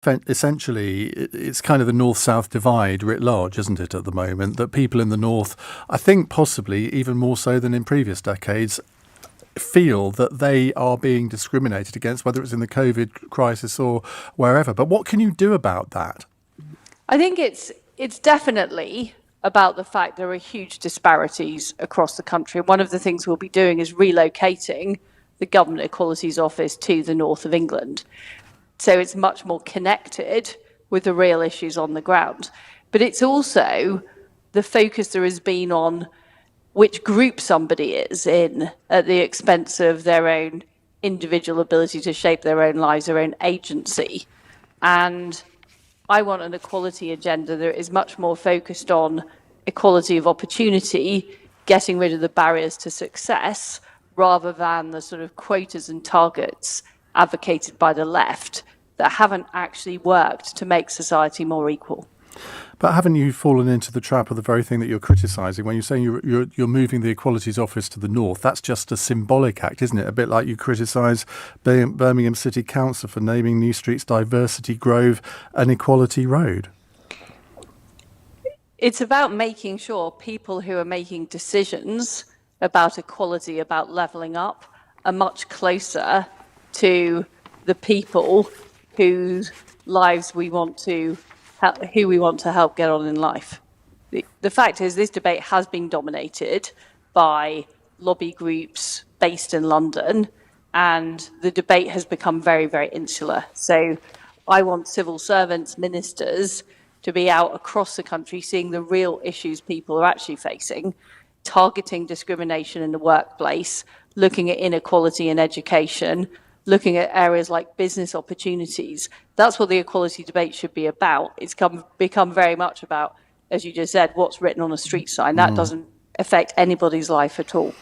Essentially, it's kind of the north-south divide writ large, isn't it, at the moment, that people in the north, I think possibly even more so than in previous decades, feel that they are being discriminated against, whether it's in the COVID crisis or wherever. But what can you do about that? I think it's definitely about the fact there are huge disparities across the country. One of the things we'll be doing is relocating the Government Equalities Office to the north of England. So it's much more connected with the real issues on the ground. But it's also the focus there has been on which group somebody is in at the expense of their own individual ability to shape their own lives, their own agency. And I want an equality agenda that is much more focused on equality of opportunity, getting rid of the barriers to success, rather than the sort of quotas and targets advocated by the left that haven't actually worked to make society more equal. But haven't you fallen into the trap of the very thing that you're criticising when you're saying you're moving the Equalities Office to the north? That's just a symbolic act, isn't it? A bit like you criticise Birmingham City Council for naming New Street's Diversity Grove an Equality Road. It's about making sure people who are making decisions about equality, about levelling up, are much closer to the people whose lives we want to who we want to help get on in life. The fact is, this debate has been dominated by lobby groups based in London, and the debate has become very, very insular. So I want civil servants, ministers, to be out across the country seeing the real issues people are actually facing, targeting discrimination in the workplace, looking at inequality in education, looking at areas like business opportunities. That's what the equality debate should be about. It's become very much about, as you just said, what's written on a street sign. That doesn't affect anybody's life at all.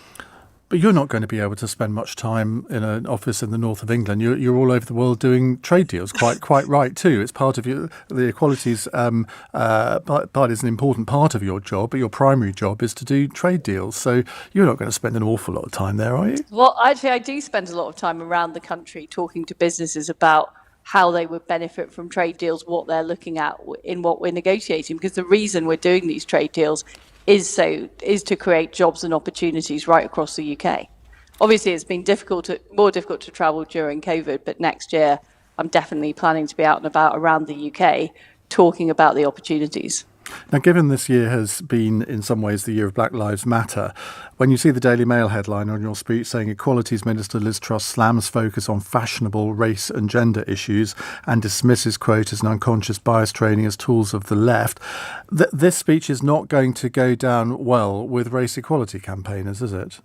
But you're not going to be able to spend much time in an office in the north of England. You're all over the world doing trade deals, quite right too. It's part of the equalities part is an important part of your job, but your primary job is to do trade deals. So you're not going to spend an awful lot of time there, are you? Well, actually, I do spend a lot of time around the country talking to businesses about how they would benefit from trade deals, what they're looking at in what we're negotiating. Because the reason we're doing these trade deals is to create jobs and opportunities right across the UK. Obviously, it's been more difficult to travel during COVID, but next year I'm definitely planning to be out and about around the UK talking about the opportunities. Now, given this year has been in some ways the year of Black Lives Matter, when you see the Daily Mail headline on your speech saying Equalities Minister Liz Truss slams focus on fashionable race and gender issues and dismisses quotas and unconscious bias training as tools of the left, this speech is not going to go down well with race equality campaigners, is it?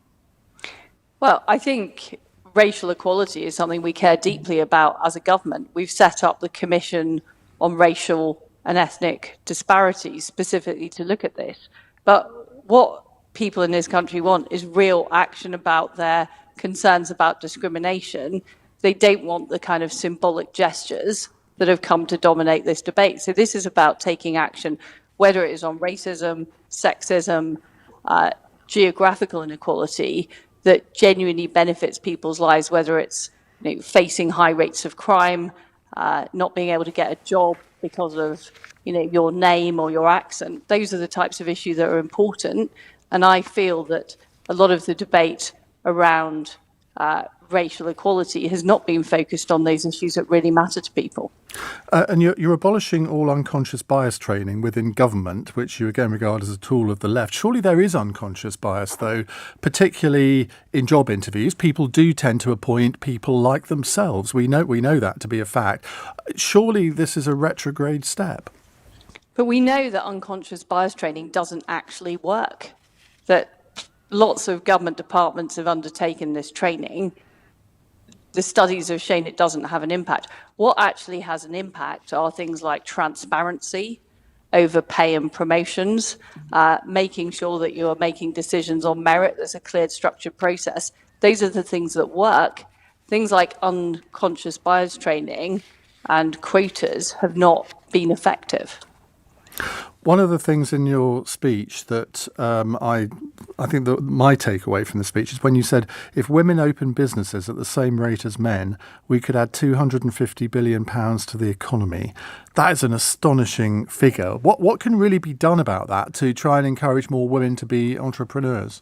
Well, I think racial equality is something we care deeply about as a government. We've set up the Commission on Racial and Ethnic Disparities specifically to look at this. But what people in this country want is real action about their concerns about discrimination. They don't want the kind of symbolic gestures that have come to dominate this debate. So this is about taking action, whether it is on racism, sexism, geographical inequality, that genuinely benefits people's lives, whether it's facing high rates of crime, not being able to get a job because of your name or your accent. Those are the types of issues that are important. And I feel that a lot of the debate around racial equality has not been focused on those issues that really matter to people. And you're abolishing all unconscious bias training within government, which you again regard as a tool of the left. Surely there is unconscious bias, though, particularly in job interviews. People do tend to appoint people like themselves. We know that to be a fact. Surely this is a retrograde step. But we know that unconscious bias training doesn't actually work, that lots of government departments have undertaken this training. The studies have shown it doesn't have an impact. What actually has an impact are things like transparency over pay and promotions, making sure that you are making decisions on merit. There's a clear, structured process. Those are the things that work. Things like unconscious bias training and quotas have not been effective. One of the things in your speech that I think that my takeaway from the speech is when you said if women open businesses at the same rate as men, we could add £250 billion to the economy. That is an astonishing figure. What can really be done about that to try and encourage more women to be entrepreneurs?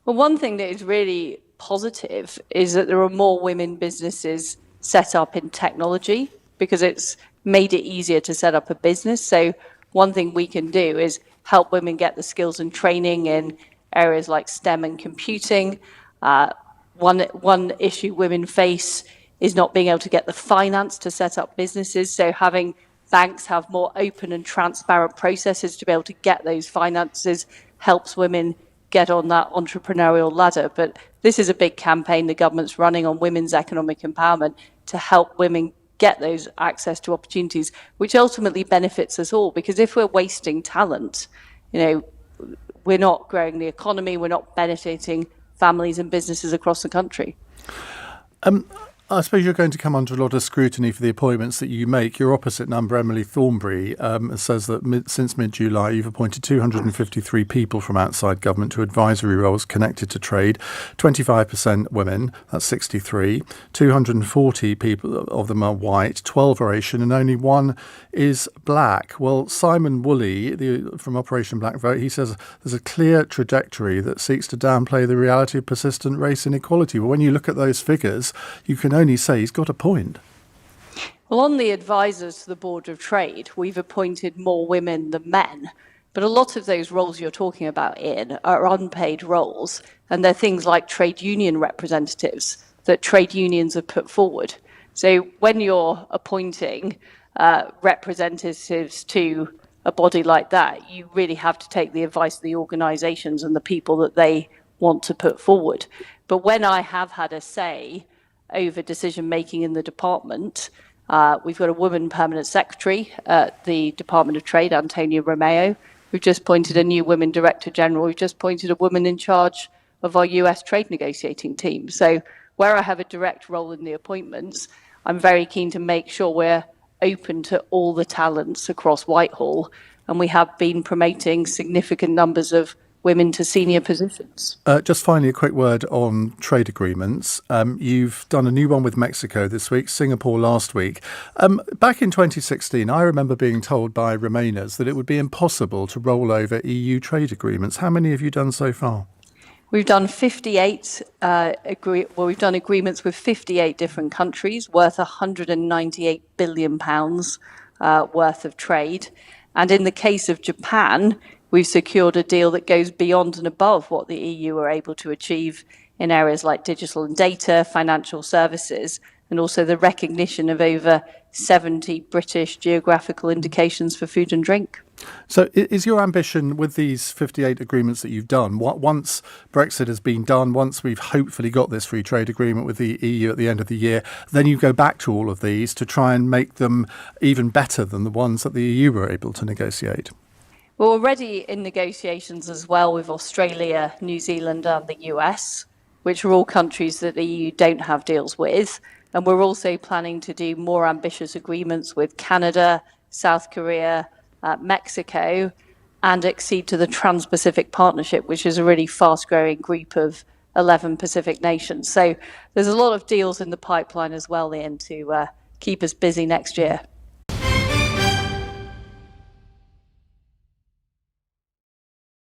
Well, one thing that is really positive is that there are more women businesses set up in technology because it's made it easier to set up a business. So one thing we can do is help women get the skills and training in areas like STEM and computing. One issue women face is not being able to get the finance to set up businesses. So having banks have more open and transparent processes to be able to get those finances helps women get on that entrepreneurial ladder. But this is a big campaign the government's running on women's economic empowerment to help women get those access to opportunities, which ultimately benefits us all. Because if we're wasting talent, we're not growing the economy, we're not benefiting families and businesses across the country. I suppose you're going to come under a lot of scrutiny for the appointments that you make. Your opposite number, Emily Thornberry, says that since mid-July you've appointed 253 people from outside government to advisory roles connected to trade, 25% women, that's 63, 240 people of them are white, 12 are Asian and only one is black. Well, Simon Woolley from Operation Black Vote, he says there's a clear trajectory that seeks to downplay the reality of persistent race inequality. But when you look at those figures, you can only say he's got a point. Well, on the advisors to the Board of Trade, we've appointed more women than men. But a lot of those roles you're talking about, Ian, are unpaid roles. And they're things like trade union representatives that trade unions have put forward. So when you're appointing representatives to a body like that, you really have to take the advice of the organisations and the people that they want to put forward. But when I have had a say over decision making in the department, we've got a woman permanent secretary at the Department of Trade, Antonia Romeo. We've just appointed a new women director general. We've just appointed a woman in charge of our US trade negotiating team. So where I have a direct role in the appointments, I'm very keen to make sure we're open to all the talents across Whitehall, and we have been promoting significant numbers of women to senior positions. Just finally, a quick word on trade agreements. You've done a new one with Mexico this week, Singapore last week. Back in 2016, I remember being told by Remainers that it would be impossible to roll over EU trade agreements. How many have you done so far? We've done 58. We've done agreements with 58 different countries, worth £198 billion worth of trade. And in the case of Japan, we've secured a deal that goes beyond and above what the EU are able to achieve in areas like digital and data, financial services, and also the recognition of over 70 British geographical indications for food and drink. So is your ambition with these 58 agreements that you've done, once Brexit has been done, once we've hopefully got this free trade agreement with the EU at the end of the year, then you go back to all of these to try and make them even better than the ones that the EU were able to negotiate? We're already in negotiations as well with Australia, New Zealand and the US, which are all countries that the EU don't have deals with. And we're also planning to do more ambitious agreements with Canada, South Korea, Mexico, and accede to the Trans-Pacific Partnership, which is a really fast-growing group of 11 Pacific nations. So there's a lot of deals in the pipeline as well, Ian, to keep us busy next year.